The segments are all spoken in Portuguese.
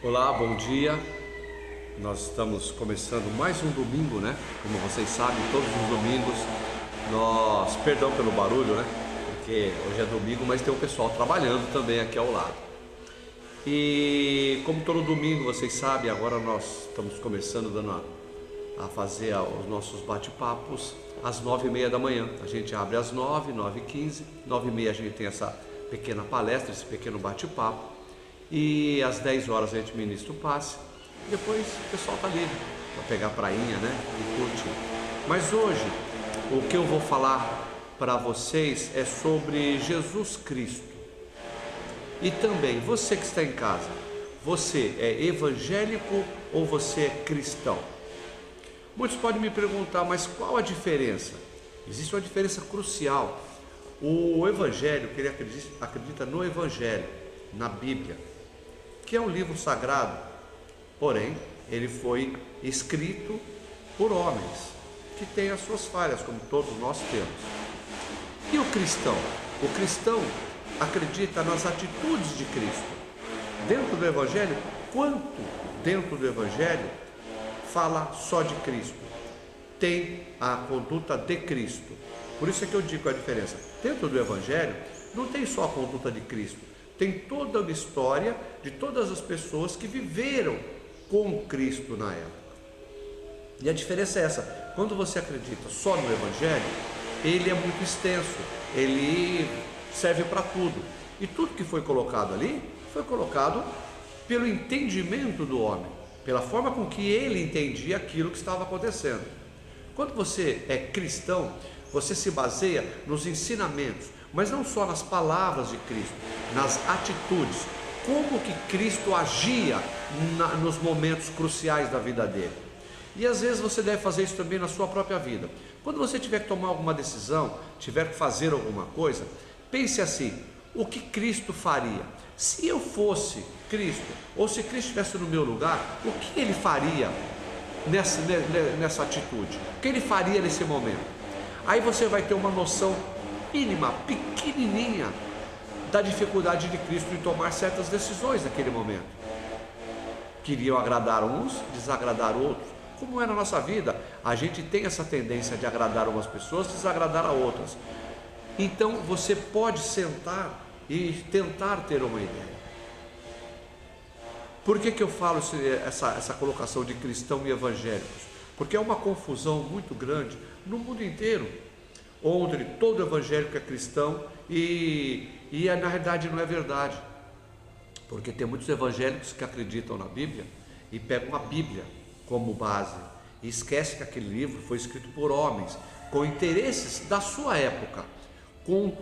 Olá, bom dia. Nós estamos começando mais um domingo, né? Como vocês sabem, todos os domingos perdão pelo barulho, né? Porque hoje é domingo, mas tem o pessoal trabalhando também aqui ao lado. E como todo domingo, vocês sabem, agora nós estamos começando a fazer os nossos bate-papos às 9h30 da manhã. A gente abre às 9, 9h15, 9h30 a gente tem essa pequena palestra, esse pequeno bate-papo. E às 10 horas a gente ministra o passe. Depois o pessoal está livre para pegar a prainha, né? E curtir. Mas hoje o que eu vou falar para vocês é sobre Jesus Cristo. E também, você que está em casa, você é evangélico ou você é cristão? Muitos podem me perguntar, mas qual a diferença? Existe uma diferença crucial. O evangélico, ele acredita no evangelho, na Bíblia, que é um livro sagrado, porém, ele foi escrito por homens, que têm as suas falhas, como todos nós temos. E o cristão? O cristão acredita nas atitudes de Cristo. Dentro do Evangelho, quanto dentro do Evangelho fala só de Cristo? Tem a conduta de Cristo. Por isso é que eu digo a diferença. Dentro do Evangelho, não tem só a conduta de Cristo, tem toda a história de todas as pessoas que viveram com Cristo na época. E a diferença é essa: quando você acredita só no Evangelho, ele é muito extenso, ele serve para tudo. E tudo que foi colocado ali, foi colocado pelo entendimento do homem, pela forma com que ele entendia aquilo que estava acontecendo. Quando você é cristão, você se baseia nos ensinamentos, mas não só nas palavras de Cristo, nas atitudes, como que Cristo agia nos momentos cruciais da vida dele. E às vezes você deve fazer isso também na sua própria vida. Quando você tiver que tomar alguma decisão, tiver que fazer alguma coisa, pense assim: o que Cristo faria? Se eu fosse Cristo, ou se Cristo estivesse no meu lugar, o que ele faria nessa atitude? O que ele faria nesse momento? Aí você vai ter uma noção mínima, pequenininha, da dificuldade de Cristo em tomar certas decisões naquele momento. Queriam agradar uns, desagradar outros. Como é na nossa vida, a gente tem essa tendência de agradar umas pessoas, desagradar a outras. Então você pode sentar e tentar ter uma ideia. Por que eu falo essa colocação de cristão e evangélicos? Porque é uma confusão muito grande no mundo inteiro, onde todo evangélico é cristão e na realidade não é verdade. Porque tem muitos evangélicos que acreditam na Bíblia e pegam a Bíblia como base e esquecem que aquele livro foi escrito por homens com interesses da sua época, com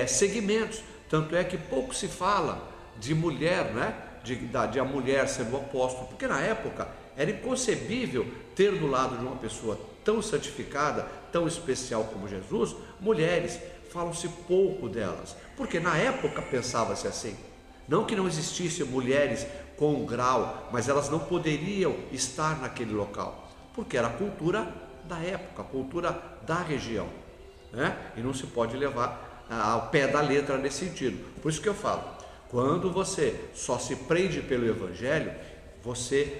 segmentos. Tanto é que pouco se fala de mulher, né? de a mulher sendo o apóstolo, porque na época era inconcebível ter do lado de uma pessoa tão santificada, tão especial como Jesus, mulheres. Falam-se pouco delas, porque na época pensava-se assim. Não que não existissem mulheres com grau, mas elas não poderiam estar naquele local, porque era a cultura da época, a cultura da região, né? E não se pode levar ao pé da letra nesse sentido. Por isso que eu falo, quando você só se prende pelo Evangelho,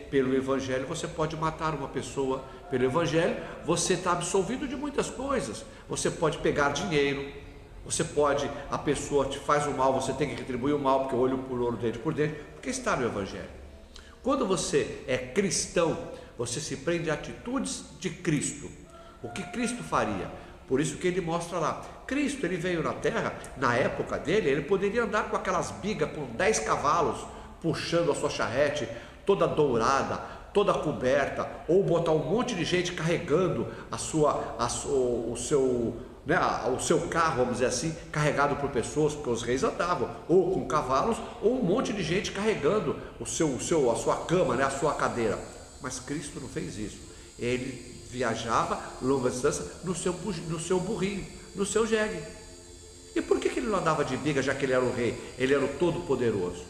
pelo Evangelho você pode matar uma pessoa, pelo Evangelho você está absolvido de muitas coisas. Você pode pegar dinheiro, a pessoa te faz o mal, você tem que retribuir o mal, porque olho por olho, dente por dente, porque está no Evangelho. Quando você é cristão, você se prende a atitudes de Cristo. O que Cristo faria? Por isso que ele mostra lá, Cristo, ele veio na terra, na época dele, ele poderia andar com aquelas bigas com 10 cavalos, puxando a sua charrete, toda dourada, toda coberta, ou botar um monte de gente carregando o seu carro, vamos dizer assim, carregado por pessoas, porque os reis andavam, ou com cavalos, ou um monte de gente carregando a sua cama, né, a sua cadeira. Mas Cristo não fez isso. Ele viajava longa distância no seu burrinho, no seu jegue. E por que ele não andava de biga, já que ele era o rei? Ele era o Todo-Poderoso.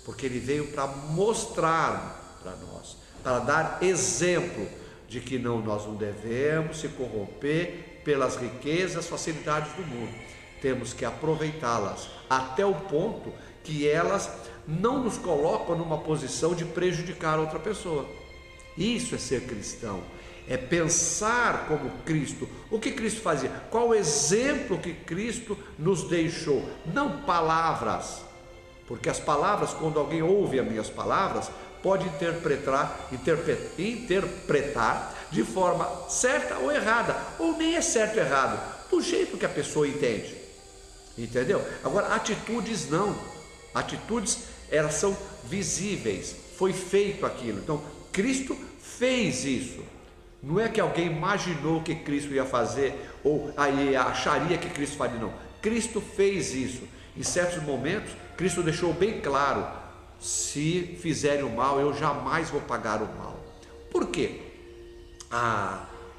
Porque ele veio para mostrar para nós, para dar exemplo de que nós não devemos se corromper pelas riquezas, facilidades do mundo. Temos que aproveitá-las até o ponto que elas não nos colocam numa posição de prejudicar outra pessoa. Isso é ser cristão, é pensar como Cristo. O que Cristo fazia? Qual o exemplo que Cristo nos deixou? Não palavras, porque as palavras, quando alguém ouve as minhas palavras, pode interpretar de forma certa ou errada, ou nem é certo ou errado, do jeito que a pessoa entende, entendeu? Agora, atitudes não, atitudes elas são visíveis, foi feito aquilo. Então Cristo fez isso, não é que alguém imaginou que Cristo ia fazer, ou aí acharia que Cristo faria, não. Cristo fez isso. Em certos momentos Cristo deixou bem claro: se fizerem o mal, eu jamais vou pagar o mal. Por quê?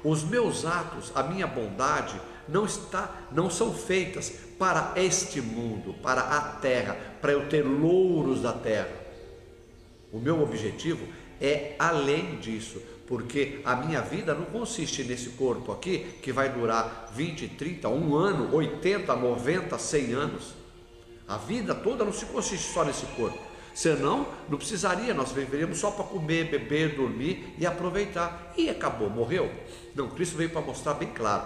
Os meus atos, a minha bondade não são feitas para este mundo, para a terra, para eu ter louros da terra. O meu objetivo é além disso, porque a minha vida não consiste nesse corpo aqui, que vai durar 20, 30, 1 ano, 80, 90, 100 anos. A vida toda não se consiste só nesse corpo, senão não precisaria, nós viveríamos só para comer, beber, dormir e aproveitar, e acabou, morreu. Não, Cristo veio para mostrar bem claro,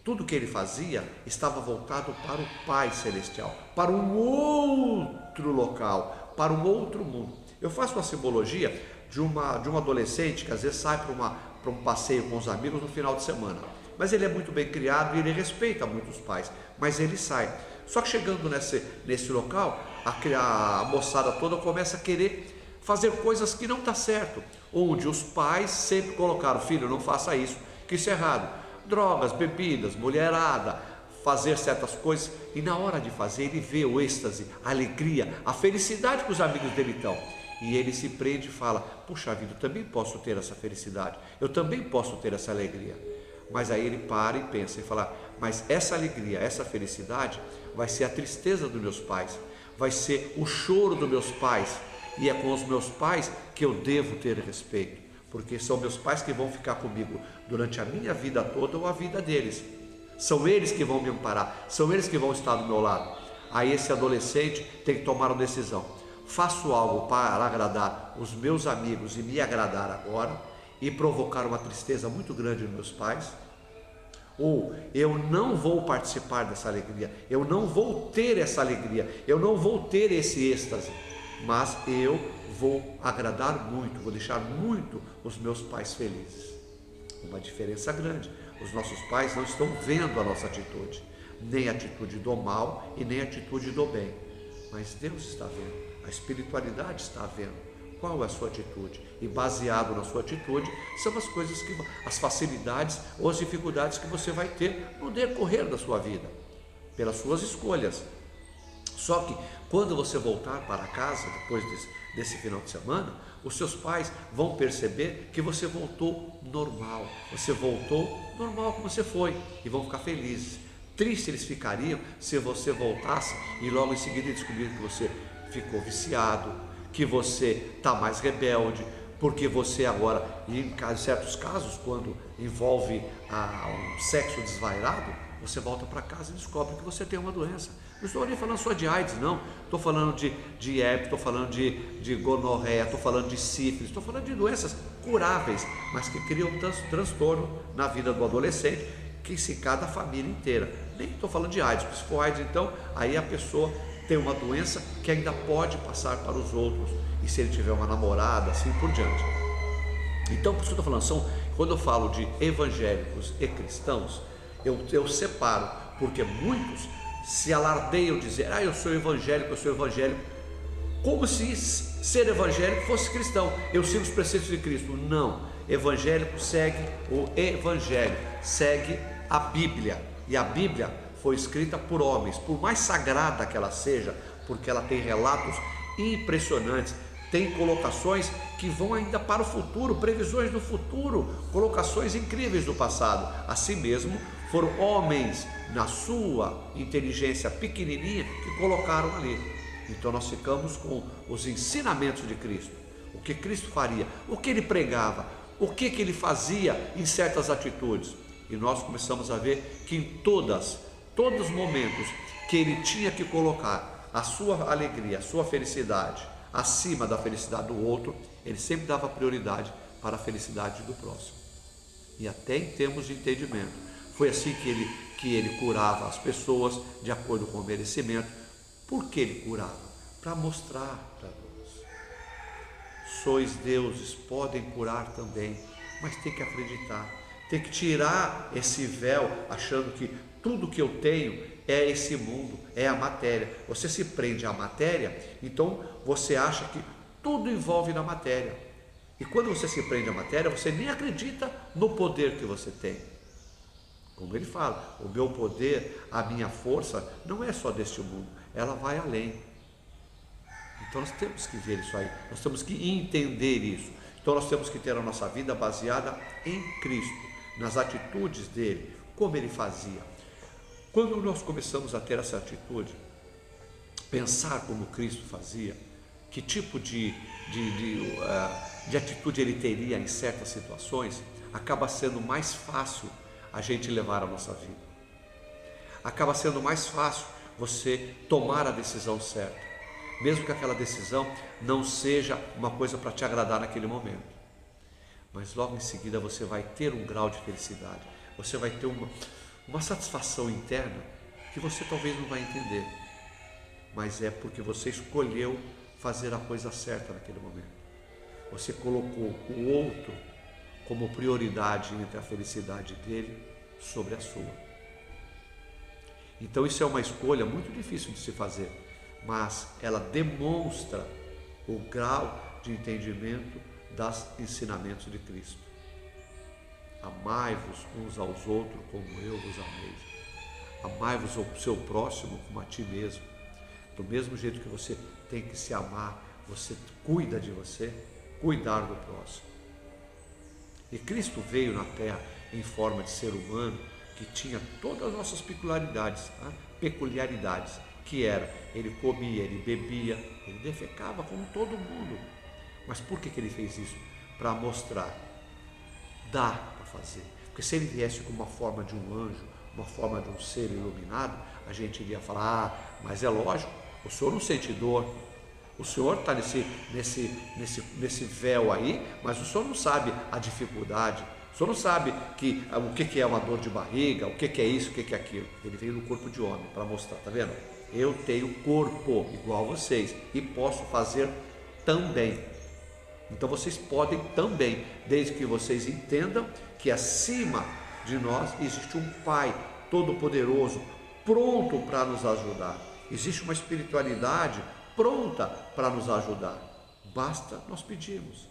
tudo que ele fazia estava voltado para o Pai Celestial, para um outro local, para um outro mundo. Eu faço uma simbologia de um adolescente que às vezes sai para um passeio com os amigos no final de semana, mas ele é muito bem criado e ele respeita muito os pais, mas ele sai. Só que chegando nesse local, a moçada toda começa a querer fazer coisas que não está certo, onde os pais sempre colocaram: filho, não faça isso, que isso é errado. Drogas, bebidas, mulherada, fazer certas coisas, e na hora de fazer ele vê o êxtase, a alegria, a felicidade que os amigos dele estão, e ele se prende e fala: puxa vida, eu também posso ter essa felicidade, eu também posso ter essa alegria. Mas aí ele para e pensa e fala: mas essa alegria, essa felicidade vai ser a tristeza dos meus pais, vai ser o choro dos meus pais, e é com os meus pais que eu devo ter respeito, porque são meus pais que vão ficar comigo durante a minha vida toda ou a vida deles. São eles que vão me amparar, são eles que vão estar do meu lado. Aí esse adolescente tem que tomar uma decisão: faço algo para agradar os meus amigos e me agradar agora e provocar uma tristeza muito grande nos meus pais, ou eu não vou participar dessa alegria, eu não vou ter essa alegria, eu não vou ter esse êxtase, mas eu vou agradar muito, vou deixar muito os meus pais felizes. Uma diferença grande. Os nossos pais não estão vendo a nossa atitude, nem a atitude do mal e nem a atitude do bem, mas Deus está vendo, a espiritualidade está vendo qual é a sua atitude, e baseado na sua atitude são as coisas as facilidades ou as dificuldades que você vai ter no decorrer da sua vida, pelas suas escolhas. Só que quando você voltar para casa depois desse final de semana, os seus pais vão perceber que você voltou normal, como você foi, e vão ficar felizes. Triste eles ficariam se você voltasse e logo em seguida descobrir que você ficou viciado, que você está mais rebelde, porque você agora, em certos casos, quando envolve um sexo desvairado, você volta para casa e descobre que você tem uma doença. Não estou nem falando só de AIDS, não. Estou falando de herpes, estou falando de gonorreia, estou falando de sífilis, estou falando de doenças curáveis, mas que criam transtorno na vida do adolescente, que se cada família inteira. Nem estou falando de AIDS, porque se for AIDS, então, aí a pessoa tem uma doença que ainda pode passar para os outros, e se ele tiver uma namorada, assim por diante. Então, por isso que eu estou falando, quando eu falo de evangélicos e cristãos, eu separo, porque muitos se alardeiam dizer: eu sou evangélico, como se ser evangélico fosse cristão, eu sigo os preceitos de Cristo. Não, evangélico segue o evangelho, segue a Bíblia, e a Bíblia foi escrita por homens, por mais sagrada que ela seja, porque ela tem relatos impressionantes, tem colocações que vão ainda para o futuro, previsões do futuro, colocações incríveis do passado. Assim mesmo, foram homens na sua inteligência pequenininha que colocaram ali. Então nós ficamos com os ensinamentos de Cristo, o que Cristo faria, o que ele pregava, o que ele fazia em certas atitudes, e nós começamos a ver que em todos os momentos que ele tinha que colocar a sua alegria, a sua felicidade acima da felicidade do outro, ele sempre dava prioridade para a felicidade do próximo. E até em termos de entendimento, foi assim que ele curava as pessoas de acordo com o merecimento. Por que ele curava? Para mostrar para nós: sois deuses, podem curar também, mas tem que acreditar, tem que tirar esse véu achando que tudo que eu tenho é esse mundo, é a matéria. Você se prende à matéria, então você acha que tudo envolve na matéria. E quando você se prende à matéria, você nem acredita no poder que você tem. Como ele fala, o meu poder, a minha força, não é só deste mundo, ela vai além. Então nós temos que ver isso aí, nós temos que entender isso. Então nós temos que ter a nossa vida baseada em Cristo, nas atitudes dele, como ele fazia. Quando nós começamos a ter essa atitude, pensar como Cristo fazia, que tipo de atitude ele teria em certas situações, acaba sendo mais fácil a gente levar a nossa vida. Acaba sendo mais fácil você tomar a decisão certa, mesmo que aquela decisão não seja uma coisa para te agradar naquele momento. Mas logo em seguida você vai ter um grau de felicidade, você vai ter uma satisfação interna que você talvez não vai entender, mas é porque você escolheu fazer a coisa certa naquele momento. Você colocou o outro como prioridade entre a felicidade dele sobre a sua. Então isso é uma escolha muito difícil de se fazer, mas ela demonstra o grau de entendimento dos ensinamentos de Cristo. Amai-vos uns aos outros como eu vos amei. Amai-vos ao seu próximo como a ti mesmo. Do mesmo jeito que você tem que se amar, você cuida de você, cuidar do próximo. E Cristo veio na terra em forma de ser humano, que tinha todas as nossas peculiaridades, que era, ele comia, ele bebia, ele defecava como todo mundo. Mas por que ele fez isso? Para mostrar, dá para fazer. Porque se ele viesse com uma forma de um anjo, uma forma de um ser iluminado, a gente iria falar, mas é lógico, o senhor não sente dor, o senhor está nesse véu aí, mas o senhor não sabe a dificuldade, o senhor não sabe o que é uma dor de barriga, o que é isso, o que é aquilo. Ele veio no corpo de homem para mostrar, tá vendo? Eu tenho corpo igual a vocês e posso fazer também. Então vocês podem também, desde que vocês entendam que acima de nós existe um Pai Todo-Poderoso, pronto para nos ajudar. Existe uma espiritualidade pronta para nos ajudar. Basta nós pedirmos.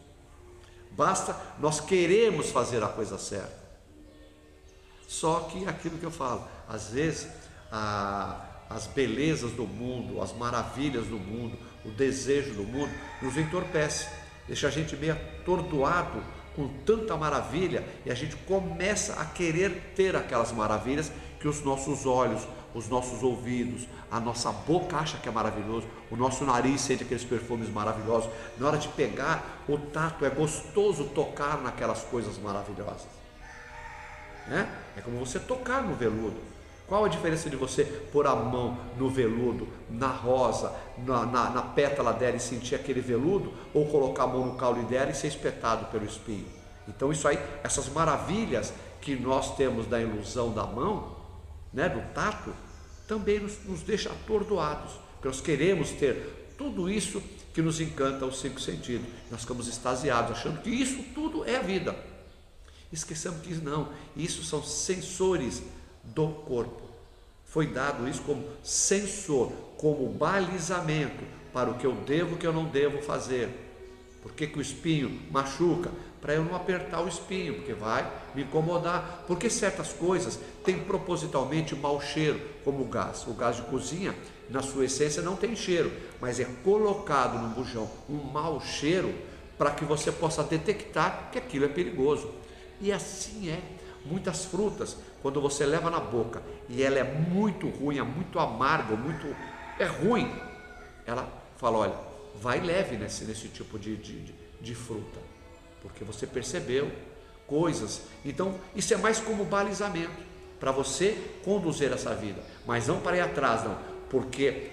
Basta nós queremos fazer a coisa certa. Só que aquilo que eu falo, às vezes as belezas do mundo, as maravilhas do mundo, o desejo do mundo nos entorpece, deixa a gente meio atordoado com tanta maravilha, e a gente começa a querer ter aquelas maravilhas que os nossos olhos, os nossos ouvidos, a nossa boca acha que é maravilhoso, o nosso nariz sente aqueles perfumes maravilhosos. Na hora de pegar, o tato, é gostoso tocar naquelas coisas maravilhosas, né? É como você tocar no veludo. Qual a diferença de você pôr a mão no veludo, na rosa, na pétala dela e sentir aquele veludo, ou colocar a mão no caule dela e ser espetado pelo espinho? Então isso aí, essas maravilhas que nós temos da ilusão da mão, né, do tato, também nos deixa atordoados, porque nós queremos ter tudo isso que nos encanta os 5 sentidos. Nós ficamos extasiados, achando que isso tudo é a vida. Esqueçamos que não, isso são sensores do corpo. Foi dado isso como sensor, como balizamento para o que eu devo e o que eu não devo fazer. Por que o espinho machuca? Para eu não apertar o espinho, porque vai me incomodar. Porque certas coisas têm propositalmente mau cheiro, como o gás. O gás de cozinha, na sua essência, não tem cheiro, mas é colocado no bujão um mau cheiro para que você possa detectar que aquilo é perigoso. E assim é. Muitas frutas, quando você leva na boca e ela é muito ruim, é muito amarga, é ruim, ela fala, olha, vai leve nesse tipo de fruta, porque você percebeu coisas. Então isso é mais como balizamento para você conduzir essa vida, mas não para ir atrás, não, porque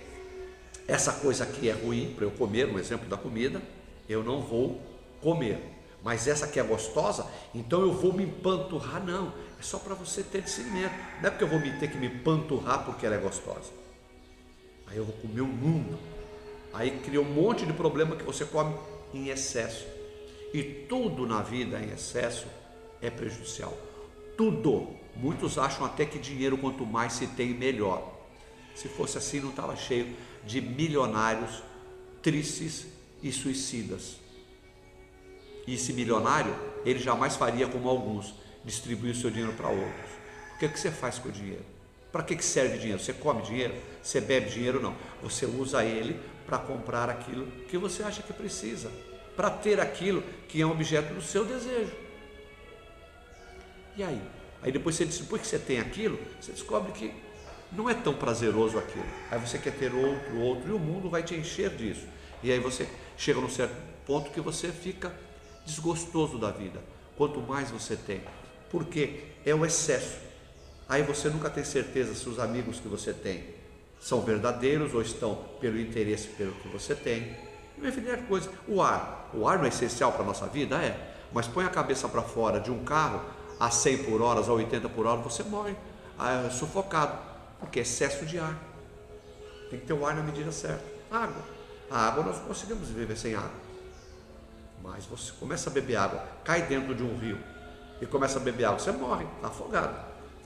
essa coisa aqui é ruim para eu comer, um exemplo da comida, eu não vou comer. Mas essa aqui é gostosa, então eu vou me empanturrar. Não, é só para você ter discernimento. Não é porque eu vou ter que me empanturrar porque ela é gostosa. Aí eu vou comer o mundo. Aí cria um monte de problema que você come em excesso. E tudo na vida em excesso é prejudicial. Tudo. Muitos acham até que dinheiro quanto mais se tem, melhor. Se fosse assim, não estava cheio de milionários tristes e suicidas. E esse milionário, ele jamais faria como alguns, distribuir o seu dinheiro para outros. O que você faz com o dinheiro? Para que serve dinheiro? Você come dinheiro? Você bebe dinheiro? Não. Você usa ele para comprar aquilo que você acha que precisa, para ter aquilo que é um objeto do seu desejo. E aí? Aí depois depois que você tem aquilo, você descobre que não é tão prazeroso aquilo. Aí você quer ter outro, e o mundo vai te encher disso. E aí você chega num certo ponto que você fica desgostoso da vida, quanto mais você tem, porque é o excesso. Aí você nunca tem certeza se os amigos que você tem são verdadeiros ou estão pelo interesse pelo que você tem. E uma infinidade de coisas. O ar não é essencial para a nossa vida? É, mas põe a cabeça para fora de um carro a 100 por hora, a 80 por hora, você morre sufocado, porque é excesso de ar. Tem que ter o ar na medida certa. A água nós não conseguimos viver sem água. Mas você começa a beber água, cai dentro de um rio e começa a beber água, você morre afogado,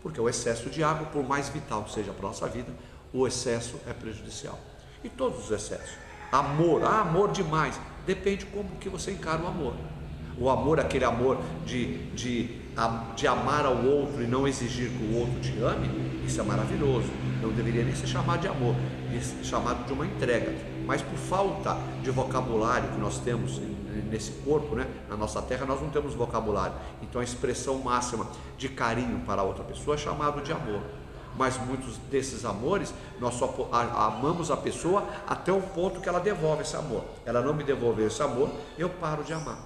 porque o excesso de água, por mais vital que seja para a nossa vida, o excesso é prejudicial. E todos os excessos. Amor demais, depende como que você encara o amor. O amor, aquele amor de amar ao outro e não exigir que o outro te ame, isso é maravilhoso. Não deveria nem ser chamado de amor, é chamado de uma entrega. Mas por falta de vocabulário que nós temos nesse corpo, né? Na nossa terra nós não temos vocabulário. Então a expressão máxima de carinho para outra pessoa é chamado de amor. Mas muitos desses amores, nós só amamos a pessoa até o ponto que ela devolve esse amor. Ela não me devolver esse amor, eu paro de amar.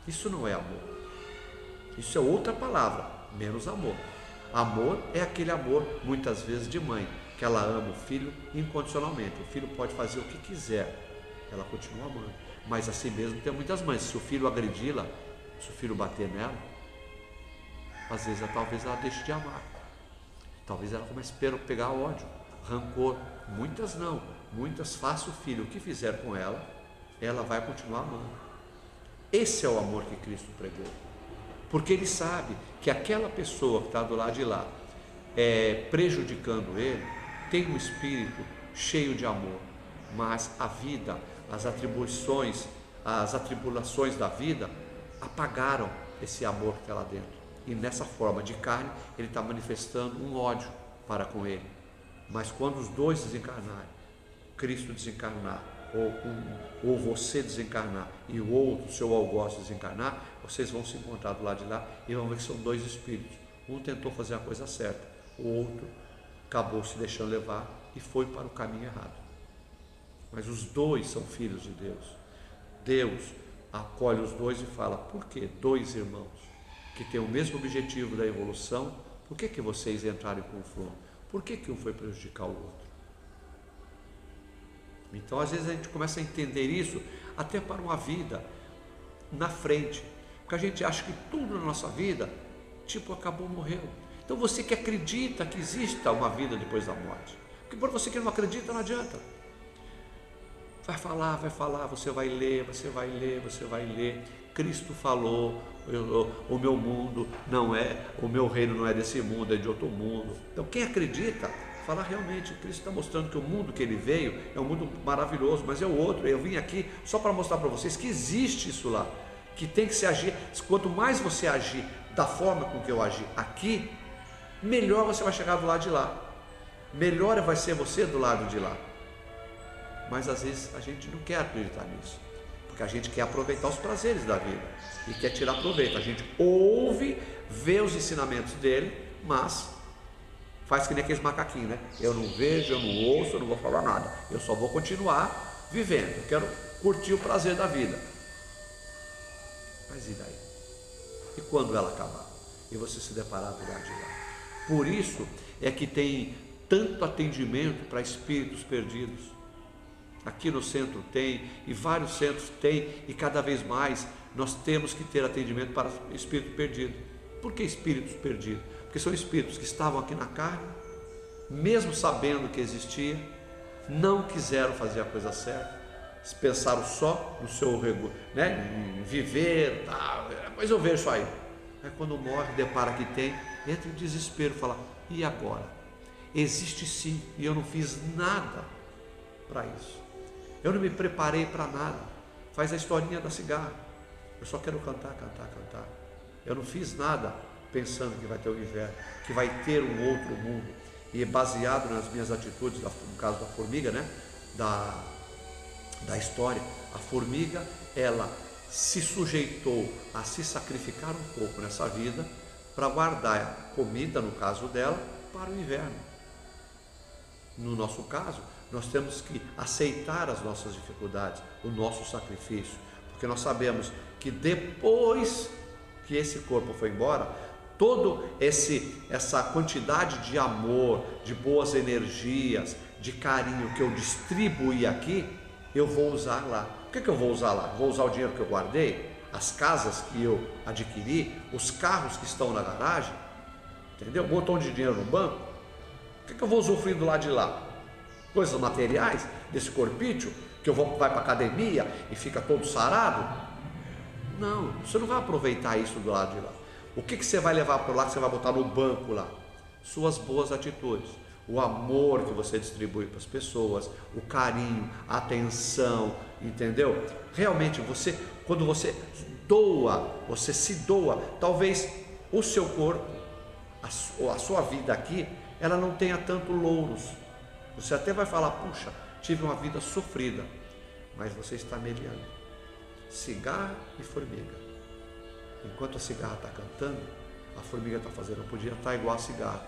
Isso não é amor. Isso é outra palavra, menos amor. Amor é aquele amor, muitas vezes de mãe, que ela ama o filho incondicionalmente. O filho pode fazer o que quiser, ela continua amando. Mas assim mesmo tem muitas mães, se o filho agredi-la, se o filho bater nela, às vezes talvez ela deixe de amar. Talvez ela comece a pegar ódio, rancor. Muitas não, muitas faça o filho o que fizer com ela, ela vai continuar amando. Esse é o amor que Cristo pregou. Porque ele sabe que aquela pessoa que está do lado de lá, prejudicando ele, tem um espírito cheio de amor, mas a vida, as atribuições, as atribulações da vida apagaram esse amor que está lá dentro. E nessa forma de carne, ele está manifestando um ódio para com ele. Mas quando os dois desencarnarem, Cristo desencarnar, ou você desencarnar e o outro, o seu algoz, desencarnar, vocês vão se encontrar do lado de lá e vão ver que são dois espíritos. Um tentou fazer a coisa certa, o outro acabou se deixando levar e foi para o caminho errado. Mas os dois são filhos de Deus. Deus acolhe os dois e fala: por que dois irmãos que têm o mesmo objetivo da evolução, por que vocês entraram em confronto? Por que um foi prejudicar o outro? Então às vezes a gente começa a entender isso até para uma vida na frente, porque a gente acha que tudo na nossa vida, acabou, morreu. Então você que acredita que exista uma vida depois da morte, porque por você que não acredita não adianta. Vai falar, você vai ler. Cristo falou, o meu mundo não é, o meu reino não é desse mundo, é de outro mundo. Então quem acredita, fala realmente, Cristo está mostrando que o mundo que ele veio é um mundo maravilhoso, mas é o outro. Eu vim aqui só para mostrar para vocês que existe isso lá, que tem que se agir. Quanto mais você agir da forma com que eu agi aqui, melhor você vai chegar do lado de lá, melhor vai ser você do lado de lá. Mas às vezes a gente não quer acreditar nisso, porque a gente quer aproveitar os prazeres da vida e quer tirar proveito. A gente ouve, vê os ensinamentos dele, mas faz que nem aqueles macaquinhos, né? Eu não vejo, eu não ouço, eu não vou falar nada, eu só vou continuar vivendo, eu quero curtir o prazer da vida. Mas e daí? E quando ela acabar? E você se deparar do lado de lá? Por isso é que tem tanto atendimento para espíritos perdidos. aqui no centro tem, e vários centros tem, e cada vez mais nós temos que ter atendimento para espírito perdido. Por que espíritos perdidos? Porque são espíritos que estavam aqui na carne, mesmo sabendo que existia, não quiseram fazer a coisa certa, pensaram só no seu em viver, mas eu vejo isso aí. Aí quando morre, depara que tem, entra em desespero, fala, e agora? Existe sim, e eu não fiz nada para isso. Eu não me preparei para nada. Faz a historinha da cigarra. Eu só quero cantar. Eu não fiz nada pensando que vai ter o inverno, que vai ter um outro mundo. E baseado nas minhas atitudes, no caso da formiga, né? Da história, a formiga, ela se sujeitou a se sacrificar um pouco nessa vida para guardar comida, no caso dela, para o inverno. No nosso caso, nós temos que aceitar as nossas dificuldades, o nosso sacrifício, porque nós sabemos que depois que esse corpo foi embora, toda essa quantidade de amor, de boas energias, de carinho que eu distribuí aqui, eu vou usar lá. O que eu vou usar lá? Vou usar o dinheiro que eu guardei, as casas que eu adquiri, os carros que estão na garagem, entendeu? Um montão de dinheiro no banco. O que eu vou usufruir do lado de lá? Coisas materiais desse corpício, que vai para a academia e fica todo sarado? Não, você não vai aproveitar isso do lado de lá. O que você vai levar para lá, que você vai botar no banco lá? Suas boas atitudes, o amor que você distribui para as pessoas, o carinho, a atenção, entendeu? Realmente quando você doa, você se doa, talvez o seu corpo, a sua vida aqui, ela não tenha tanto louros. Você até vai falar, puxa, tive uma vida sofrida, mas você está mediando. Cigarra e formiga. Enquanto a cigarra está cantando, a formiga está fazendo. Eu podia estar igual a cigarra,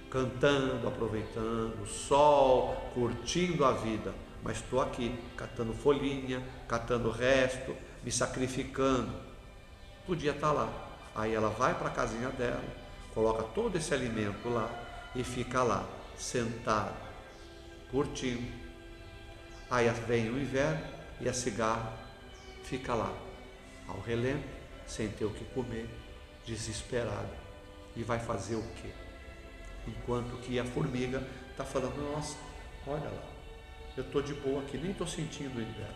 cantando, aproveitando o sol, curtindo a vida, mas estou aqui, catando folhinha, catando o resto, me sacrificando. Podia estar lá. Aí ela vai para a casinha dela, coloca todo esse alimento lá e fica lá, sentada, curtindo. Aí vem o inverno e a cigarra fica lá, ao relento, sem ter o que comer, desesperada. E vai fazer o quê? Enquanto que a formiga está falando, nossa, olha lá, eu estou de boa aqui, nem estou sentindo o inverno.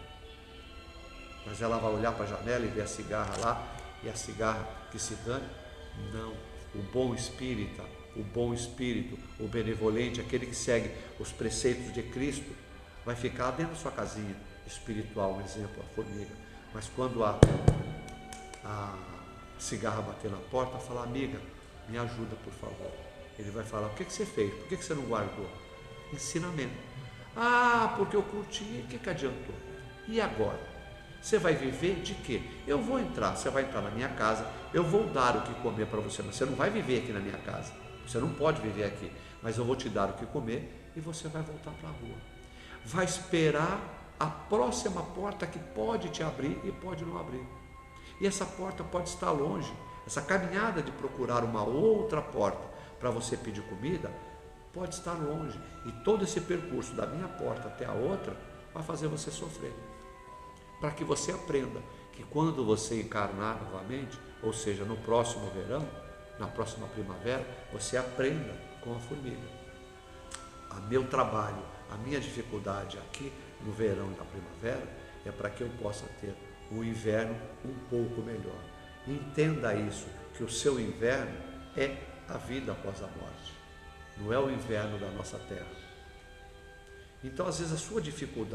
Mas ela vai olhar para a janela e ver a cigarra lá, e a cigarra que se dane? Não, o bom espírita, o benevolente, aquele que segue os preceitos de Cristo, vai ficar dentro da sua casinha espiritual, um exemplo, a formiga. Mas quando a cigarra bater na porta, falar, amiga, me ajuda por favor. Ele vai falar, o que você fez? Por que você não guardou? Ensinamento. Porque eu curti, o que adiantou? E agora? Você vai viver de quê? Eu vou entrar, você vai entrar na minha casa, eu vou dar o que comer para você, mas você não vai viver aqui na minha casa, você não pode viver aqui, mas eu vou te dar o que comer e você vai voltar para a rua. Vai esperar a próxima porta que pode te abrir e pode não abrir. E essa porta pode estar longe, essa caminhada de procurar uma outra porta para você pedir comida, pode estar longe, e todo esse percurso da minha porta até a outra vai fazer você sofrer, para que você aprenda que quando você encarnar novamente, ou seja, no próximo verão, na próxima primavera, você aprenda com a formiga. Meu trabalho, a minha dificuldade aqui no verão e na primavera é para que eu possa ter um inverno um pouco melhor. Entenda isso, que o seu inverno é a vida após a morte, não é o inverno da nossa terra. Então, às vezes, a sua dificuldade